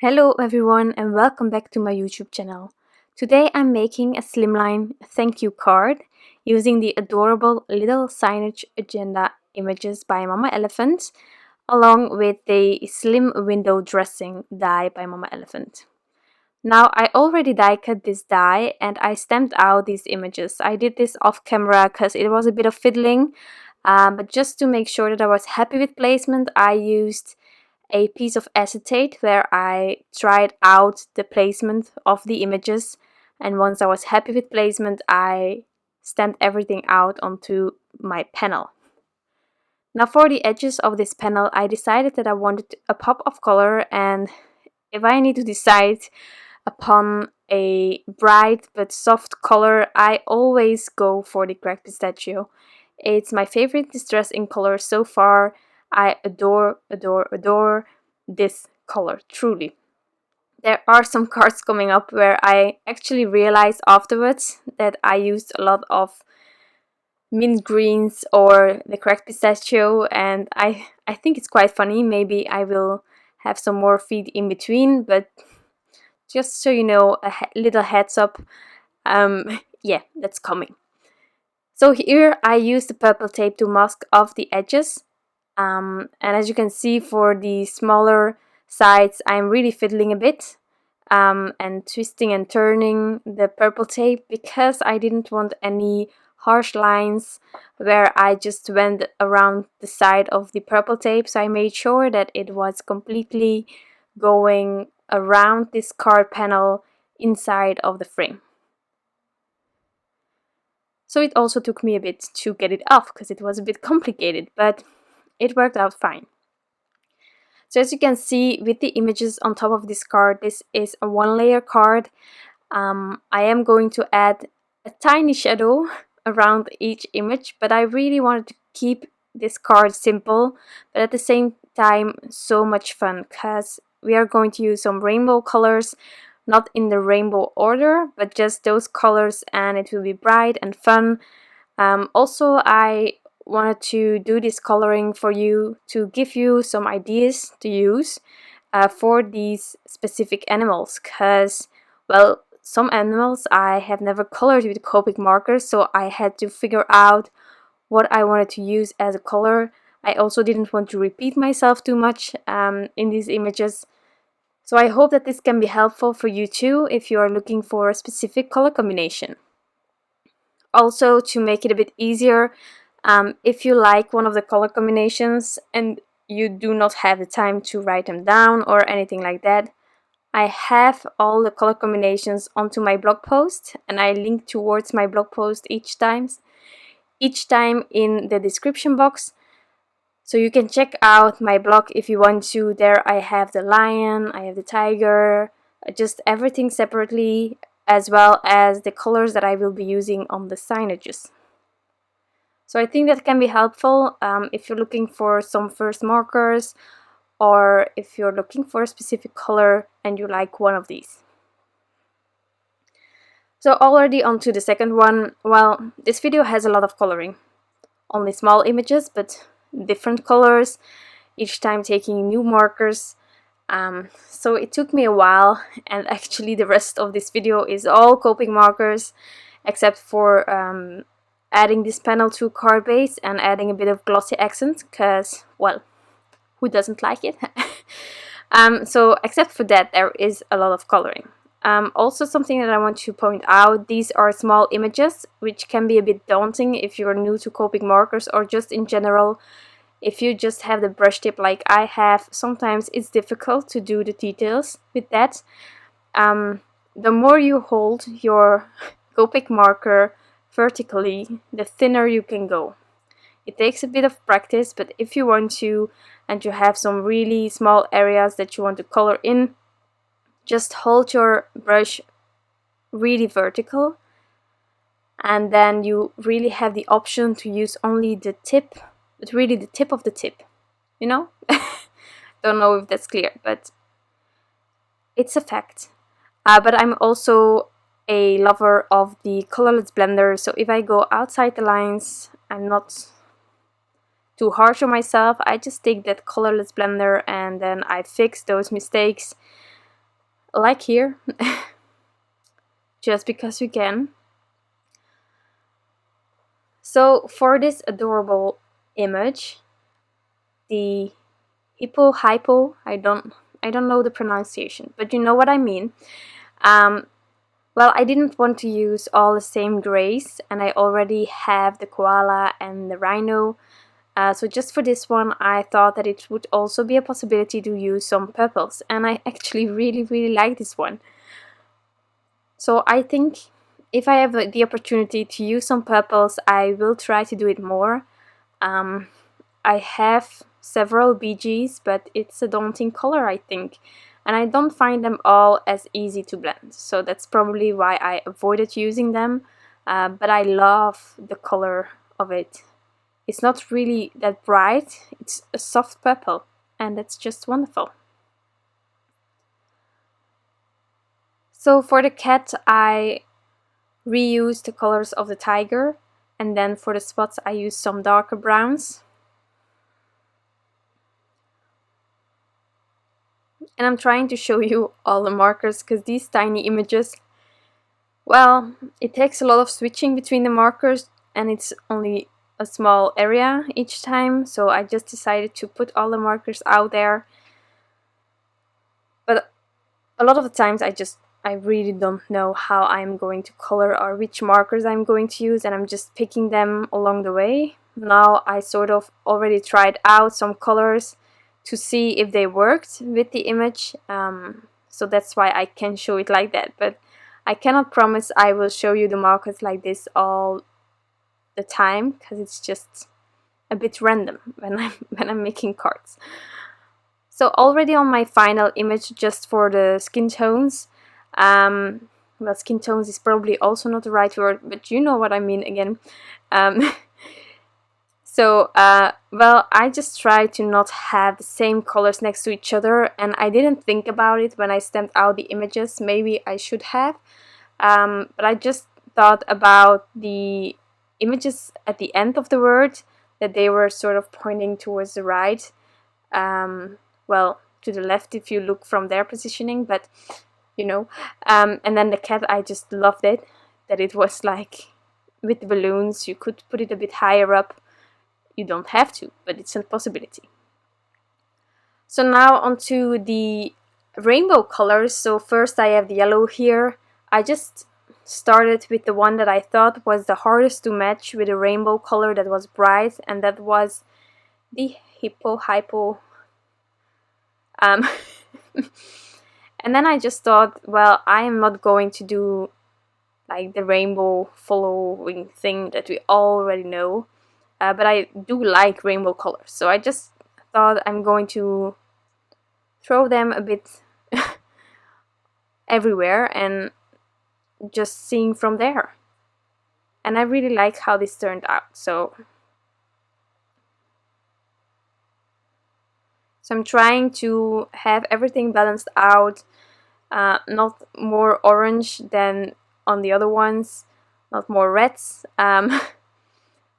Hello everyone and welcome back to my YouTube channel. Today I'm making a slimline thank you card using the adorable little signage agenda images by Mama Elephant along with the slim window dressing die by Mama Elephant. Now I already die cut this die and I stamped out these images. I did this off camera because it was a bit of fiddling, but just to make sure that I was happy with placement I used a piece of acetate where I tried out the placement of the images, and once I was happy with placement I stamped everything out onto my panel. Now for the edges of this panel I decided that I wanted a pop of color, and if I need to decide upon a bright but soft color I always go for the cracked pistachio. It's my favorite distress ink color so far. I adore this color, truly. There are some cards coming up where I actually realized afterwards that I used a lot of mint greens or the cracked pistachio, and I think it's quite funny. Maybe I will have some more feed in between, but just so you know, a little heads up, yeah, that's coming. So here I used the purple tape to mask off the edges, and as you can see for the smaller sides I'm really fiddling a bit and twisting and turning the purple tape because I didn't want any harsh lines where I just went around the side of the purple tape, so I made sure that it was completely going around this card panel inside of the frame. So it also took me a bit to get it off because it was a bit complicated, but it worked out fine. So as you can see with the images on top of this card, this is a one layer card. I am going to add a tiny shadow around each image, but I really wanted to keep this card simple, but at the same time so much fun because we are going to use some rainbow colors, not in the rainbow order, but just those colors, and it will be bright and fun. Also, I wanted to do this coloring for you to give you some ideas to use for these specific animals, because, well, some animals I have never colored with Copic markers, so I had to figure out what I wanted to use as a color. I also didn't want to repeat myself too much in these images. So I hope that this can be helpful for you too if you are looking for a specific color combination. Also, to make it a bit easier, if you like one of the color combinations and you do not have the time to write them down or anything like that, I have all the color combinations onto my blog post, and I link towards my blog post each time in the description box. So you can check out my blog if you want to. There I have the lion, I have the tiger, just everything separately, as well as the colors that I will be using on the signages. So I think that can be helpful if you're looking for some first markers, or if you're looking for a specific color and you like one of these. So already on to the second one. Well, this video has a lot of coloring. Only small images, but different colors, each time taking new markers. So it took me a while, and actually the rest of this video is all Copic markers, except for adding this panel to card base and adding a bit of glossy accent, because, well, who doesn't like it? So except for that, there is a lot of coloring. Also, something that I want to point out, these are small images, which can be a bit daunting if you're new to Copic markers, or just in general, if you just have the brush tip like I have. Sometimes it's difficult to do the details with that. The more you hold your Copic marker vertically, the thinner you can go. It takes a bit of practice, but if you want to, and you have some really small areas that you want to color in, just hold your brush really vertical, and then you really have the option to use only the tip, but really the tip of the tip, you know? Don't know if that's clear, but it's a fact. But I'm also a lover of the colorless blender, so if I go outside the lines, I'm not too harsh on myself. I just take that colorless blender and then I fix those mistakes like here, just because you can. So for this adorable image, the hypo, I don't know the pronunciation, but you know what I mean. Well, I didn't want to use all the same grays, and I already have the koala and the rhino. So just for this one, I thought that it would also be a possibility to use some purples, and I actually really like this one. So I think if I have the opportunity to use some purples, I will try to do it more. I have several BGs, but it's a daunting color, I think, and I don't find them all as easy to blend, so that's probably why I avoided using them, but I love the color of it. It's not really that bright, it's a soft purple, and that's just wonderful. So for the cat, I reused the colors of the tiger, and then for the spots I used some darker browns. And I'm trying to show you all the markers, because these tiny images, well, it takes a lot of switching between the markers, and it's only a small area each time, so I just decided to put all the markers out there. But a lot of the times I really don't know how I'm going to color or which markers I'm going to use, and I'm just picking them along the way. Now I sort of already tried out some colors to see if they worked with the image, so that's why I can show it like that, but I cannot promise I will show you the markers like this all the time, because it's just a bit random when I'm making cards. So already on my final image, just for the skin tones, well, skin tones is probably also not the right word, but you know what I mean again. So, well, I just try to not have the same colors next to each other, and I didn't think about it when I stamped out the images. Maybe I should have, but I just thought about the images at the end of the word, that they were sort of pointing towards the right, well, to the left if you look from their positioning, but you know. And then the cat, I just loved it, that it was like with the balloons, you could put it a bit higher up. You don't have to, but it's a possibility. So now onto the rainbow colors. So first I have the yellow here. I just started with the one that I thought was the hardest to match with a rainbow color that was bright, and that was the hypo. And then I just thought, well, I am not going to do like the rainbow following thing that we already know. But I do like rainbow colors, so I just thought I'm going to throw them a bit everywhere and just seeing from there. And I really like how this turned out. So I'm trying to have everything balanced out, not more orange than on the other ones, not more reds.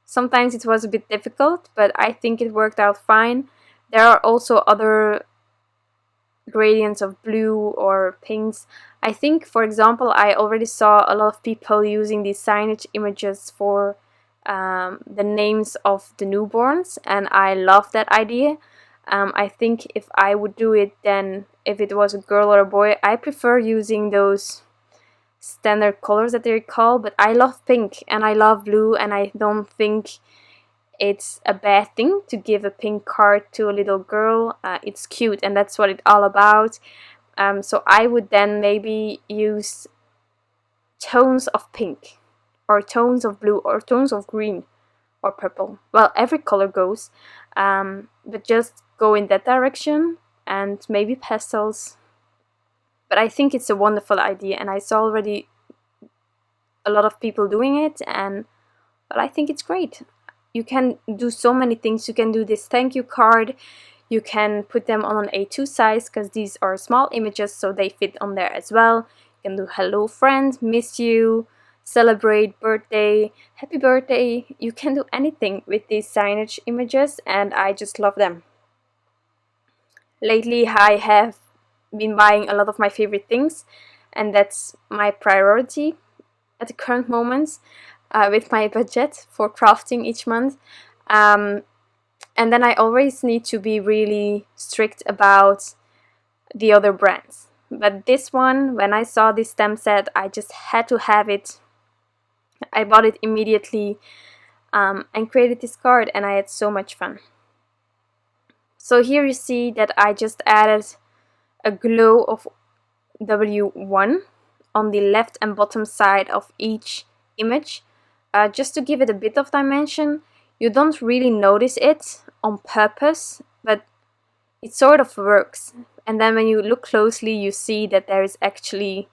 Sometimes it was a bit difficult, but I think it worked out fine. There are also other gradients of blue or pinks. I think, for example, I already saw a lot of people using these signage images for the names of the newborns, and I love that idea. I think if I would do it, then if it was a girl or a boy, I prefer using those standard colors that they call, but I love pink and I love blue, and I don't think it's a bad thing to give a pink card to a little girl. It's cute, and that's what it's all about. So I would then maybe use tones of pink, or tones of blue, or tones of green, or purple. Well, every color goes, but just go in that direction, and maybe pastels. But I think it's a wonderful idea, and I saw already a lot of people doing it, and well, I think it's great. You can do so many things. You can do this thank you card. You can put them on an A2 size, because these are small images, so they fit on there as well. You can do hello friend, miss you, celebrate, birthday, happy birthday. You can do anything with these signage images, and I just love them. Lately I have been buying a lot of my favorite things, and that's my priority at the current moment with my budget for crafting each month. And then I always need to be really strict about the other brands. But this one, when I saw this stamp set, I just had to have it. I bought it immediately and created this card, and I had so much fun. So here you see that I just added a glow of W1 on the left and bottom side of each image, just to give it a bit of dimension. You don't really notice it on purpose, but it sort of works. And then when you look closely, you see that there is actually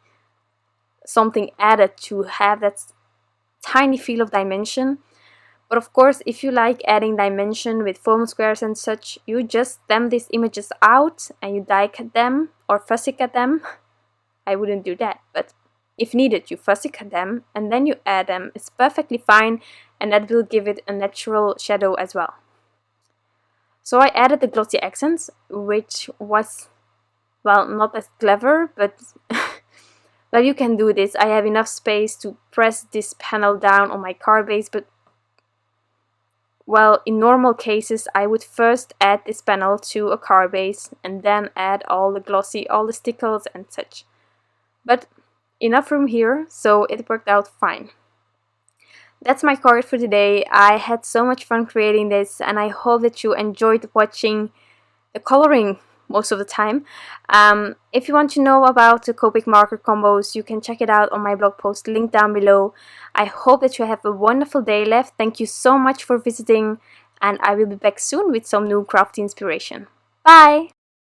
something added to have that tiny feel of dimension. But of course, if you like adding dimension with foam squares and such, you just stamp these images out and you die cut them or fussy cut them. I wouldn't do that, but if needed, you fussy cut them and then you add them. It's perfectly fine, and that will give it a natural shadow as well. So I added the glossy accents, which was, well, not as clever, but well, you can do this. I have enough space to press this panel down on my card base, but well, in normal cases, I would first add this panel to a card base and then add all the glossy, all the stickles and such. But enough room here, so it worked out fine. That's my card for today. I had so much fun creating this, and I hope that you enjoyed watching the coloring most of the time. If you want to know about the Copic marker combos, you can check it out on my blog post linked down below. I hope that you have a wonderful day left. Thank you so much for visiting, and I will be back soon with some new crafty inspiration. Bye!